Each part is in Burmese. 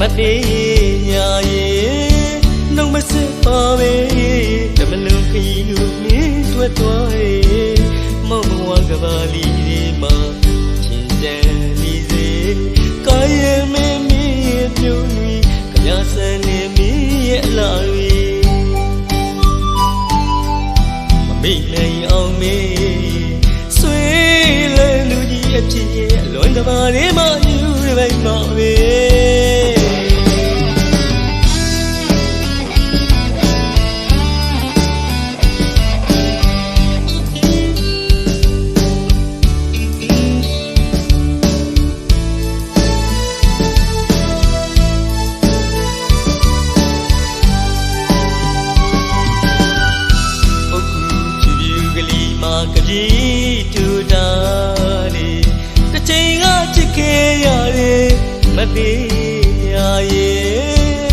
မသေးညာရဲ့နှုတ်မစစ်ပါပဲတမလုံးခရီးကိုမင်းတွေ့သွားရဲ့မောင်မဝကဘာလီတွေမှာချင်းတန်နေစေကာယမင်းမင်းရဲ့ပြုံးပြီးကြပြဆန်းနေမင်းရဲ့အလားတွေမမိနိုင်အောင်မင်းဆွေးလဲလူကြီးအဖြစ်ရဲ့လွန်ကဘာတွေမှာယူရပိုင်းမှာပဲကကြီးတူတာလေတစ်ချိန်ကချစ်ခဲ့ရတယ်မသေးရရဲ့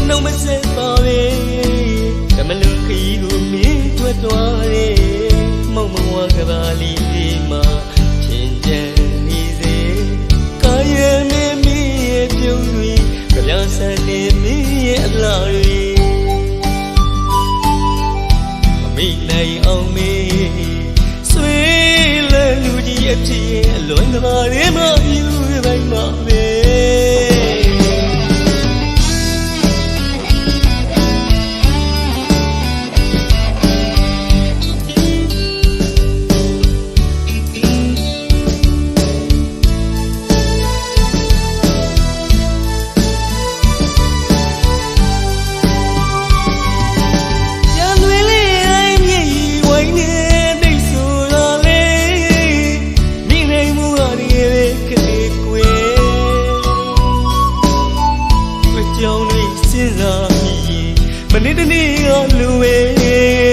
နှုတ်မဆက်ပါပဲဓမ္မလူခရီးကိုမင်းတွေ့သွားတယ်မောင်မဝကဘာလီဒီမှာချင်းချန်နေစေကာယမင်းမင်းရဲ့ပြုံးတွေကြပြဆန်းနေမင်းရဲ့အလားတွေမမိနိုင်အောင်မင်းအဖြစ်ရဲ့လွန်ကဘာတွေမှာယူရပိုင်းမှာပဲမနေ့တနေ့ကလူဝဲ